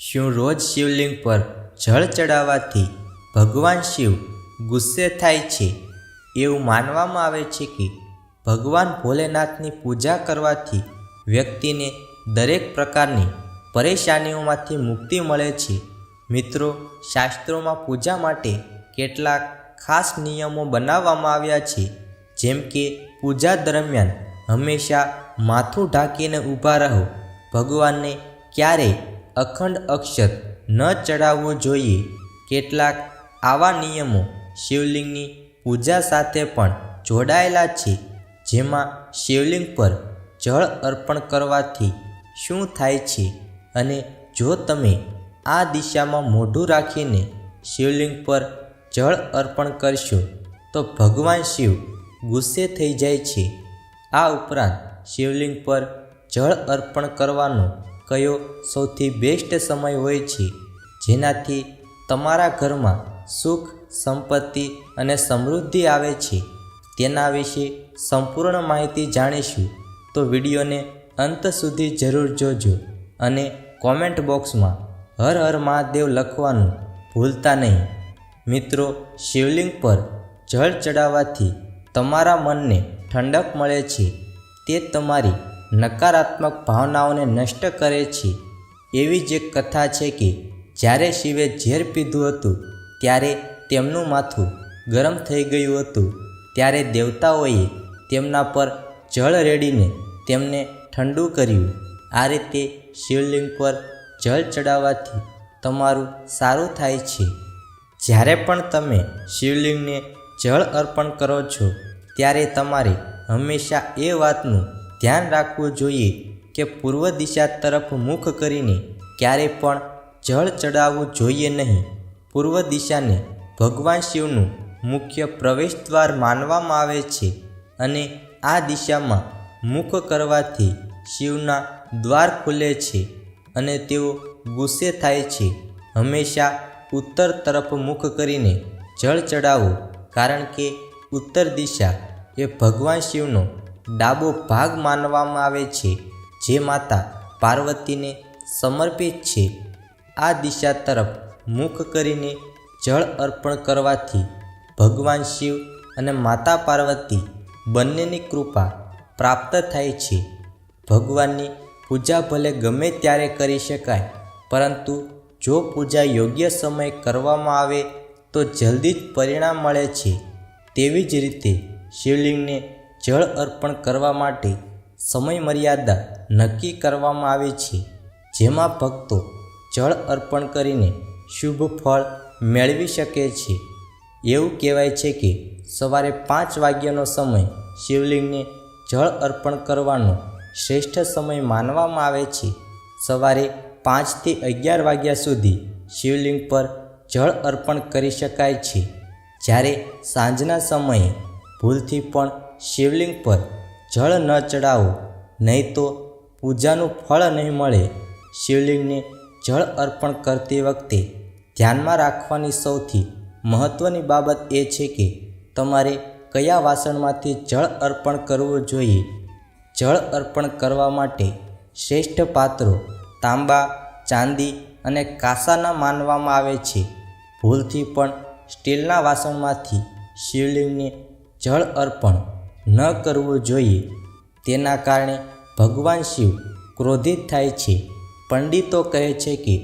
શું રોજ શિવલિંગ પર જળ ચડાવવાથી ભગવાન શિવ ગુસ્સે થાય છે? એવું માનવામાં આવે છે કે ભગવાન ભોલેનાથની પૂજા કરવાથી વ્યક્તિને દરેક પ્રકારની પરેશાનીઓમાંથી મુક્તિ મળે છે. મિત્રો, શાસ્ત્રોમાં પૂજા માટે કેટલાક ખાસ નિયમો બનાવવામાં આવ્યા છે. જેમ કે પૂજા દરમિયાન હંમેશા માથું ઢાંકીને ઊભા રહો. ભગવાનને ક્યારેય અખંડ અક્ષત ન ચડાવવું જોઈએ. કેટલાક આવા નિયમો શિવલિંગની પૂજા સાથે પણ જોડાયેલા છે, જેમાં શિવલિંગ પર જળ અર્પણ કરવાથી શું થાય છે, અને જો તમે આ દિશામાં મોઢું રાખીને શિવલિંગ પર જળ અર્પણ કરશો તો ભગવાન શિવ ગુસ્સે થઈ જાય છે. આ ઉપરાંત શિવલિંગ પર જળ અર્પણ કરવાનો કયો સૌથી બેસ્ટ સમય હોય છે, જેનાથી તમારા ઘરમાં સુખ, સંપત્તિ અને સમૃદ્ધિ આવે છે, તેના વિશે સંપૂર્ણ માહિતી જાણીશું. તો વિડીયોને અંત સુધી જરૂર જોજો અને કોમેન્ટ બોક્સમાં હર હર મહાદેવ લખવાનું ભૂલતા નહીં. મિત્રો, શિવલિંગ પર જળ ચડાવવાથી તમારા મનને ઠંડક મળે છે. તે તમારી નકારાત્મક ભાવનાઓને નષ્ટ કરે છે. એવી જ એક કથા છે કે જ્યારે શિવે ઝેર પીધું હતું ત્યારે તેમનું માથું ગરમ થઈ ગયું હતું. ત્યારે દેવતાઓએ તેમના પર જળ રેડીને તેમને ઠંડુ કર્યું. આ રીતે શિવલિંગ પર જળ ચડાવવાથી તમારું સારું થાય છે. જ્યારે પણ તમે શિવલિંગને જળ અર્પણ કરો છો ત્યારે તમારે હંમેશા એ વાતનું ધ્યાન રાખવું જોઈએ કે પૂર્વ દિશા તરફ મુખ કરીને ક્યારેય પણ જળ ચડાવવું જોઈએ નહીં. પૂર્વ દિશાને ભગવાન શિવનું મુખ્ય પ્રવેશ દ્વાર માનવામાં આવે છે, અને આ દિશામાં મુખ કરવાથી શિવના દ્વાર ખુલે છે અને તેઓ ગુસ્સે થાય છે. હંમેશા ઉત્તર તરફ મુખ કરીને જળ ચડાવો, કારણ કે ઉત્તર દિશા એ ભગવાન શિવનો ડાબો ભાગ માનવામાં આવે છે, જે માતા પાર્વતીને સમર્પિત છે. આ દિશા તરફ મુખ કરીને જળ અર્પણ કરવાથી ભગવાન શિવ અને માતા પાર્વતી બંનેની કૃપા પ્રાપ્ત થાય છે. ભગવાનની પૂજા ભલે ગમે ત્યારે કરી શકાય, પરંતુ જો પૂજા યોગ્ય સમયે કરવામાં આવે તો જલ્દી જ પરિણામ મળે છે. તેવી જ રીતે શિવલિંગને જળ અર્પણ કરવા માટે સમય મર્યાદા નક્કી કરવામાં આવી છે, જેમાં ભક્તો જળ અર્પણ કરીને શુભ ફળ મેળવી શકે છે. એવું કહેવાય છે કે સવારે 5 વાગ્યાનો સમય શિવલિંગને જળ અર્પણ કરવાનો શ્રેષ્ઠ સમય માનવામાં આવે છે. સવારે 5 થી 11 વાગ્યા સુધી શિવલિંગ પર જળ અર્પણ કરી શકાય છે. જ્યારે સાંજના સમયે ભૂલથી પણ શિવલિંગ પર જળ ન ચડાવો, નહીં તો પૂજાનું ફળ નહીં મળે. શિવલિંગને જળ અર્પણ કરતી વખતે ધ્યાનમાં રાખવાની સૌથી મહત્ત્વની બાબત એ છે કે તમારે કયા વાસણમાંથી જળ અર્પણ કરવું જોઈએ. જળ અર્પણ કરવા માટે શ્રેષ્ઠ પાત્રો તાંબા, ચાંદી અને કાંસાના માનવામાં આવે છે. ભૂલથી પણ સ્ટીલના વાસણમાંથી શિવલિંગને જળ અર્પણ ન કરવું જોઈએ. તેના કારણે ભગવાન શિવ ક્રોધિત થાય છે. પંડિતો કહે છે કે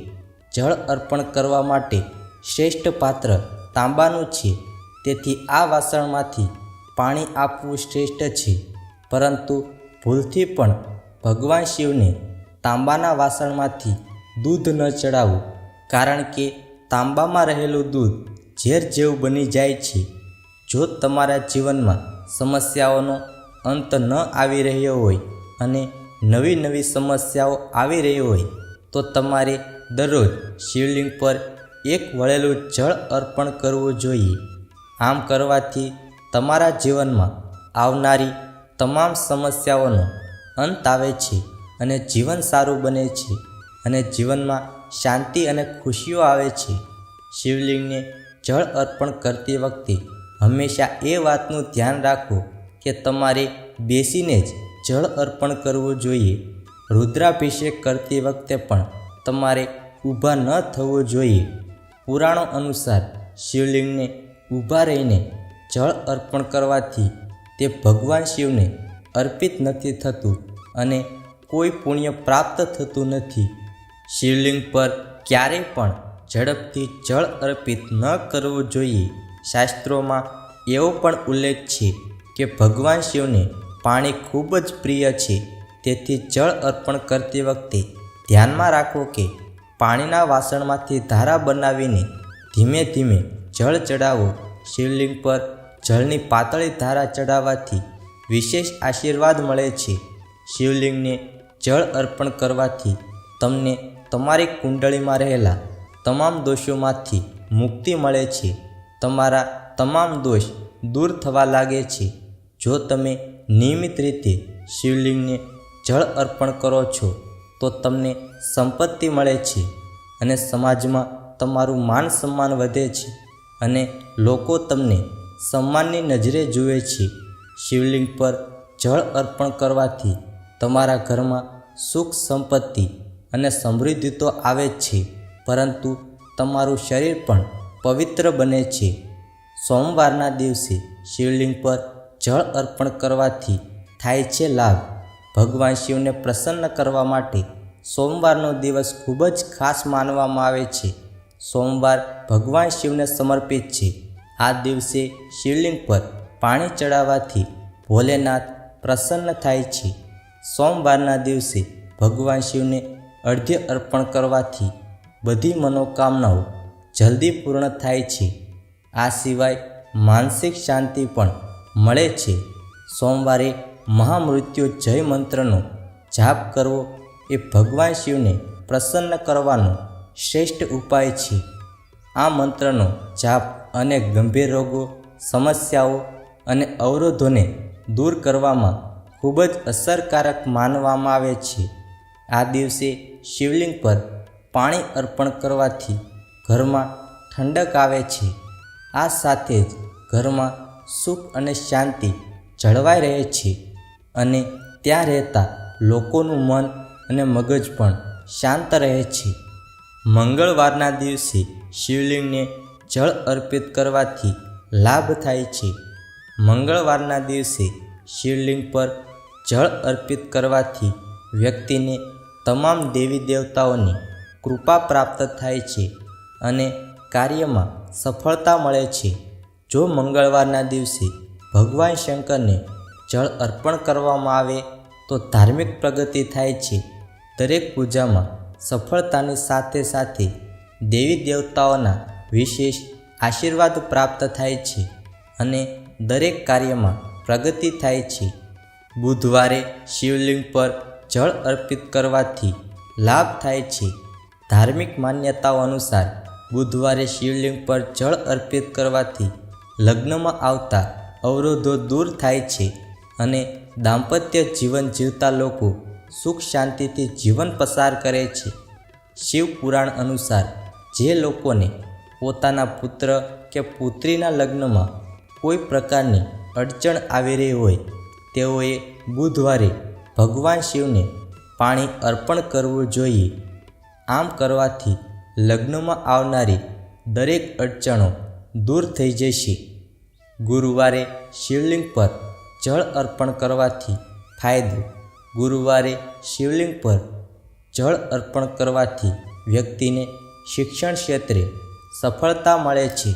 જળ અર્પણ કરવા માટે શ્રેષ્ઠ પાત્ર તાંબાનું છે, તેથી આ વાસણમાંથી પાણી આપવું શ્રેષ્ઠ છે. પરંતુ ભૂલથી પણ ભગવાન શિવને તાંબાના વાસણમાંથી દૂધ ન ચડાવવું, કારણ કે તાંબામાં રહેલું દૂધ ઝેર જેવું બની જાય છે. જો તમારા જીવનમાં સમસ્યાઓનો અંત ન આવી રહ્યો હોય અને નવી નવી સમસ્યાઓ આવી રહી હોય તો તમારે દરરોજ શિવલિંગ પર એક વળેલું જળ અર્પણ કરવું જોઈએ. આમ કરવાથી તમારા જીવનમાં આવનારી તમામ સમસ્યાઓનો અંત આવે છે અને જીવન સારું બને છે અને જીવનમાં શાંતિ અને ખુશીઓ આવે છે. શિવલિંગને જળ અર્પણ કરતી વખતે હંમેશા એ વાતનું ધ્યાન રાખો કે તમારે બેસીને જ જળ અર્પણ કરવું જોઈએ. રુદ્રાભિષેક કરતી વખતે પણ તમારે ઊભા ન થવો જોઈએ. પુરાણો અનુસાર શિવલિંગને ઊભા રહીને જળ અર્પણ કરવાથી તે ભગવાન શિવને અર્પિત નથી થતું અને કોઈ પુણ્ય પ્રાપ્ત થતું નથી. શિવલિંગ પર ક્યારેય પણ ઝડપથી જળ અર્પિત ન કરવું જોઈએ. શાસ્ત્રોમાં એવો પણ ઉલ્લેખ છે કે ભગવાન શિવને પાણી ખૂબ જ પ્રિય છે. તેથી જળ અર્પણ કરતી વખતે ધ્યાનમાં રાખો કે પાણીના વાસણમાંથી ધારા બનાવીને ધીમે ધીમે જળ ચડાવો. શિવલિંગ પર જળની પાતળી ધારા ચડાવવાથી વિશેષ આશીર્વાદ મળે છે. શિવલિંગને જળ અર્પણ કરવાથી તમને તમારી કુંડળીમાં રહેલા તમામ દોષોમાંથી મુક્તિ મળે છે. તમારા તમામ દોષ દૂર થવા લાગે છે. જો તમે નિયમિત રીતે શિવલિંગને જળ અર્પણ કરો છો તો તમને સંપત્તિ મળે છે અને સમાજમાં તમારું માન સન્માન વધે છે અને લોકો તમને સન્માનની નજરે જુએ છે. શિવલિંગ પર જળ અર્પણ કરવાથી તમારા ઘરમાં સુખ સંપત્તિ અને સમૃદ્ધિ તો આવે જ છે, પરંતુ તમારું શરીર પણ પવિત્ર બને છે. સોમવારના દિવસે શિવલિંગ પર જળ અર્પણ કરવાથી થાય છે લાભ. ભગવાન શિવને પ્રસન્ન કરવા માટે સોમવારનો દિવસ ખૂબ જ ખાસ માનવામાં આવે છે. સોમવાર ભગવાન શિવને સમર્પિત છે. આ દિવસે શિવલિંગ પર પાણી ચડાવવાથી ભોલેનાથ પ્રસન્ન થાય છે. સોમવારના દિવસે ભગવાન શિવને અર્ઘ્ય અર્પણ કરવાથી બધી મનોકામનાઓ જલ્દી પૂર્ણ થાય છે. આ સિવાય માનસિક શાંતિ પણ મળે છે. સોમવારે મહામૃત્યુંજય મંત્રનો જાપ કરવો એ ભગવાન શિવને પ્રસન્ન કરવાનો શ્રેષ્ઠ ઉપાય છે. આ મંત્રનો જાપ અનેક ગંભીર રોગો, સમસ્યાઓ અને અવરોધોને દૂર કરવામાં ખૂબ જ અસરકારક માનવામાં આવે છે. આ દિવસે શિવલિંગ પર પાણી અર્પણ કરવાથી ઘરમાં ઠંડક આવે છે. આ સાથે જ ઘરમાં સુખ અને શાંતિ જળવાઈ રહે છે અને ત્યાં રહેતા લોકોનું મન અને મગજ પણ શાંત રહે છે. મંગળવારના દિવસે શિવલિંગને જળ અર્પિત કરવાથી લાભ થાય છે. મંગળવારના દિવસે શિવલિંગ પર જળ અર્પિત કરવાથી વ્યક્તિને તમામ દેવી દેવતાઓની કૃપા પ્રાપ્ત થાય છે અને કાર્યમાં સફળતા મળે છે. જો મંગળવારના દિવસે ભગવાન શંકરને જળ અર્પણ કરવામાં આવે તો ધાર્મિક પ્રગતિ થાય છે. દરેક પૂજામાં સફળતાની સાથે સાથે દેવી દેવતાઓના વિશેષ આશીર્વાદ પ્રાપ્ત થાય છે અને દરેક કાર્યમાં પ્રગતિ થાય છે. બુધવારે શિવલિંગ પર જળ અર્પિત કરવાથી લાભ થાય છે. ધાર્મિક માન્યતાઓ અનુસાર બુધવારે શિવલિંગ પર જળ અર્પિત કરવાથી લગ્નમાં આવતા અવરોધો દૂર થાય છે અને દાંપત્ય જીવન જીવતા લોકો સુખ શાંતિથી જીવન પસાર કરે છે. શિવ પુરાણ અનુસાર જે લોકોને પોતાના પુત્ર કે પુત્રીના લગ્નમાં કોઈ પ્રકારની અડચણ આવી રહી હોય તેઓએ બુધવારે ભગવાન શિવને પાણી અર્પણ કરવું જોઈએ. આમ કરવાથી લગ્નમાં આવનારી દરેક અડચણો દૂર થઈ જશે. ગુરુવારે શિવલિંગ પર જળ અર્પણ કરવાથી ફાયદો. ગુરુવારે શિવલિંગ પર જળ અર્પણ કરવાથી વ્યક્તિને શિક્ષણ ક્ષેત્રે સફળતા મળે છે.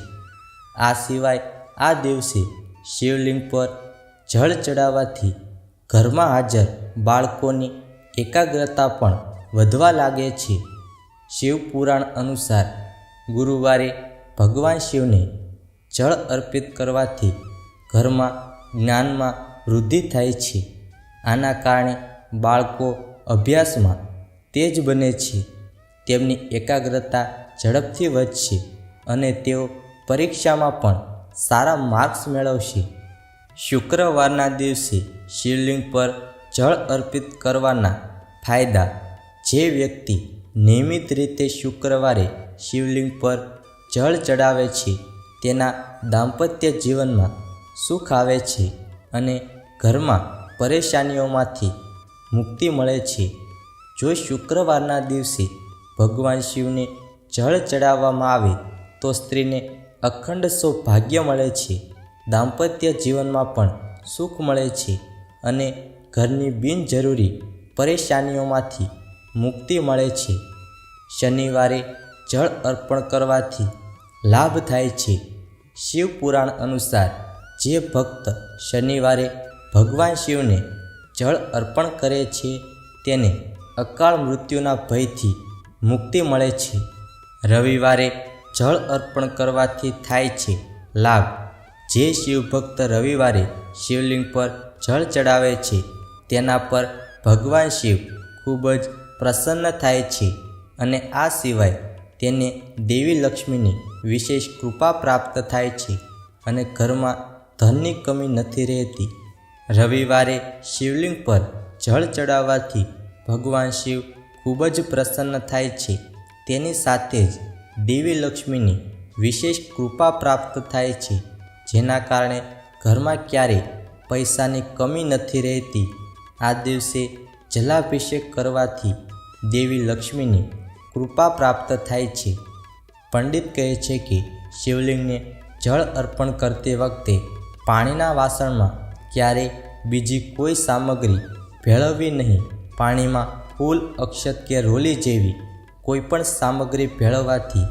આ સિવાય આ દિવસે શિવલિંગ પર જળ ચડાવવાથી ઘરમાં હાજર બાળકોની એકાગ્રતા પણ વધવા લાગે છે. શિવ પુરાણ અનુસાર ગુરુવારે ભગવાન શિવને જળ અર્પિત કરવાથી ઘરમાં જ્ઞાનમાં વૃદ્ધિ થાય છે. આના કારણે બાળકો અભ્યાસમાં તેજ બને છે, તેમની એકાગ્રતા ઝડપથી વધશે અને તેઓ પરીક્ષામાં પણ સારા માર્ક્સ મેળવશે. શુક્રવારના દિવસે શિવલિંગ પર જળ અર્પિત કરવાના ફાયદા. જે વ્યક્તિ નિયમિત રીતે શુક્રવારે શિવલિંગ પર જળ ચડાવે છે તેના દાંપત્ય જીવનમાં સુખ આવે છે અને ઘરમાં પરેશાનીઓમાંથી મુક્તિ મળે છે. જો શુક્રવારના દિવસે ભગવાન શિવને જળ ચડાવવામાં આવે તો સ્ત્રીને અખંડ સૌભાગ્ય મળે છે, દાંપત્ય જીવનમાં પણ સુખ મળે છે અને ઘરની બિનજરૂરી પરેશાનીઓમાંથી મુક્તિ મળે છે. શનિવારે જળ અર્પણ કરવાથી લાભ થાય છે. શિવ પુરાણ અનુસાર જે ભક્ત શનિવારે ભગવાન શિવને જળ અર્પણ કરે છે તેને અકાળ મૃત્યુના ભયથી મુક્તિ મળે છે. રવિવારે જળ અર્પણ કરવાથી થાય છે લાભ. જે શિવભક્ત રવિવારે શિવલિંગ પર જળ ચડાવે છે તેના પર ભગવાન શિવ ખૂબ જ પ્રસન્ન થાય છે અને આ સિવાય તેને દેવી લક્ષ્મીની વિશેષ કૃપા પ્રાપ્ત થાય છે અને ઘરમાં ધનની કમી નથી રહેતી. રવિવારે શિવલિંગ પર જળ ચડાવવાથી ભગવાન શિવ ખૂબ જ પ્રસન્ન થાય છે. તેની સાથે જ દેવી લક્ષ્મીની વિશેષ કૃપા પ્રાપ્ત થાય છે, જેના કારણે ઘરમાં ક્યારેય પૈસાની કમી નથી રહેતી. આ દિવસે જલાભિષેક કરવાથી દેવી લક્ષ્મીની કૃપા પ્રાપ્ત થાય છે. પંડિત કહે છે કે શિવલિંગને જળ અર્પણ કરતી વખતે પાણીના વાસણમાં ક્યારેય બીજી કોઈ સામગ્રી ભેળવવી નહીં. પાણીમાં ફૂલ, અક્ષત કે રોલી જેવી કોઈ પણ સામગ્રી ભેળવવાથી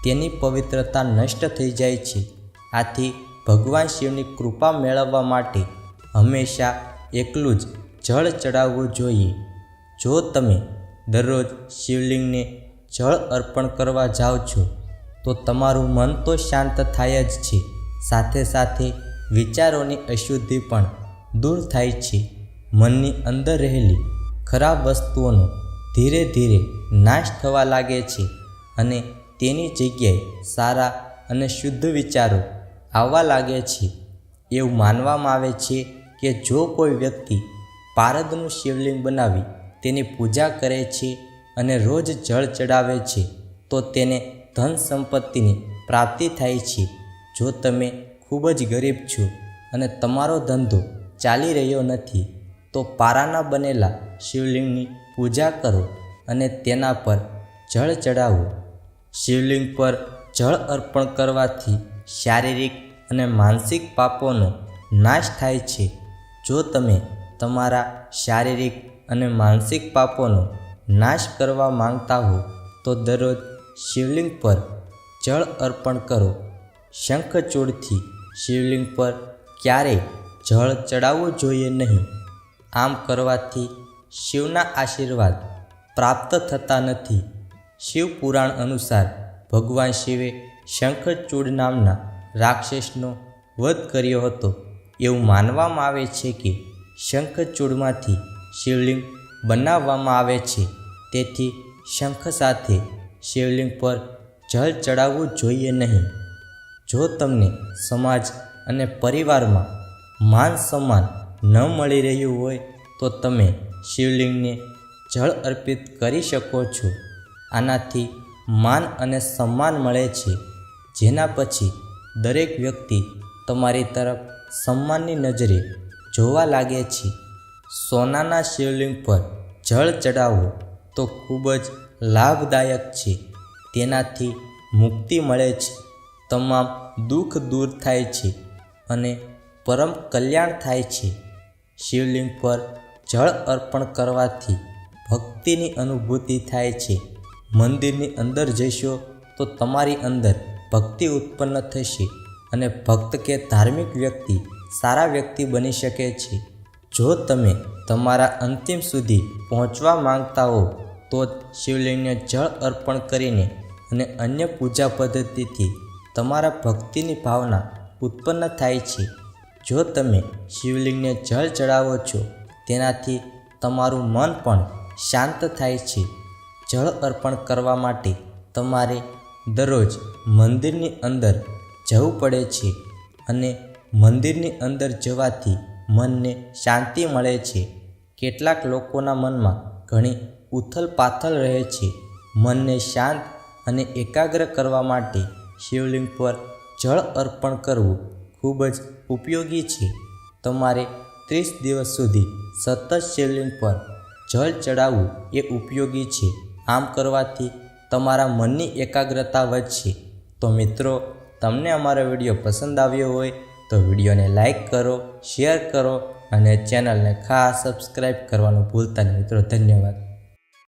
તેની પવિત્રતા નષ્ટ થઈ જાય છે. આથી ભગવાન શિવની કૃપા મેળવવા માટે હંમેશા એકલું જ જળ ચડાવવું જોઈએ. જો તમે દરરોજ શિવલિંગને જળ અર્પણ કરવા જાઓ છો તો તમારું મન તો શાંત થાય જ છે, સાથે સાથે વિચારોની અશુદ્ધિ પણ દૂર થાય છે. મનની અંદર રહેલી ખરાબ વસ્તુઓનો ધીરે ધીરે નાશ થવા લાગે છે અને તેની જગ્યાએ સારા અને શુદ્ધ વિચારો આવવા લાગે છે. એવું માનવામાં આવે છે કે જો કોઈ વ્યક્તિ પારદનું શિવલિંગ બનાવી તેની પૂજા કરે છે અને રોજ જળ ચડાવે છે તો તેને ધન સંપત્તિની પ્રાપ્તિ થાય છે. જો તમે ખૂબ જ ગરીબ છો અને તમારો ધંધો ચાલી રહ્યો નથી તો પારાના બનેલા શિવલિંગની પૂજા કરો અને તેના પર જળ ચડાવો. શિવલિંગ પર જળ અર્પણ કરવાથી શારીરિક અને માનસિક પાપોનો નાશ થાય છે. જો તમે તમારા શારીરિક અને માનસિક પાપોનો નાશ કરવા માંગતા હો તો દરરોજ શિવલિંગ પર જળ અર્પણ કરો. શંખચૂડથી શિવલિંગ પર ક્યારેય જળ ચડાવવું જોઈએ નહીં. આમ કરવાથી શિવના આશીર્વાદ પ્રાપ્ત થતા નથી. શિવ પુરાણ અનુસાર ભગવાન શિવે શંખચૂડ નામના રાક્ષસનો વધ કર્યો હતો. એવું માનવામાં આવે છે કે શંખચૂડમાંથી શિવલિંગ બનાવવામાં આવે છે, તેથી શંખ સાથે શિવલિંગ પર જળ ચડાવવું જોઈએ નહીં. જો તમને સમાજ અને પરિવારમાં માન સન્માન ન મળી રહ્યું હોય તો તમે શિવલિંગને જળ અર્પિત કરી શકો છો. આનાથી માન અને સન્માન મળે છે, જેના પછી દરેક વ્યક્તિ તમારી તરફ સન્માનની નજરે જોવા લાગે છે. સોનાના શિવલિંગ પર જળ ચડાવવું તો ખૂબ જ લાભદાયક છે. તેનાથી મુક્તિ મળે છે, તમામ દુઃખ દૂર થાય છે અને પરમ કલ્યાણ થાય છે. શિવલિંગ પર જળ અર્પણ કરવાથી ભક્તિની અનુભૂતિ થાય છે. મંદિરની અંદર જશો તો તમારી અંદર ભક્તિ ઉત્પન્ન થશે અને ભક્ત કે ધાર્મિક વ્યક્તિ સારા વ્યક્તિ બની શકે છે. જો તમે તમારા અંતિમ સુધી પહોંચવા માંગતા હો તો જ શિવલિંગને જળ અર્પણ કરીને અને અન્ય પૂજા પદ્ધતિથી તમારા ભક્તિની ભાવના ઉત્પન્ન થાય છે. જો તમે શિવલિંગને જળ ચડાવો છો તેનાથી તમારું મન પણ શાંત થાય છે. જળ અર્પણ કરવા માટે તમારે દરરોજ મંદિરની અંદર જવું પડે છે અને મંદિરની અંદર જવાથી મનને શાંતિ મળે છે. કેટલાક લોકોના મનમાં ઘણી ઉથલ પાથલ રહે છે. મનને શાંત અને એકાગ્ર કરવા માટે શિવલિંગ પર જળ અર્પણ કરવું ખૂબ જ ઉપયોગી છે. તમારે 30 દિવસ સુધી સતત શિવલિંગ પર જળ ચડાવવું એ ઉપયોગી છે. આમ કરવાથી તમારા મનની એકાગ્રતા વધશે. તો મિત્રો, તમને અમારો વિડીયો પસંદ આવ્યો હોય તો વિડીયોને લાઈક કરો, શેર કરો અને ચેનલને ખાસ સબસ્ક્રાઈબ કરવાનું ભૂલતા નહીં મિત્રો. ધન્યવાદ.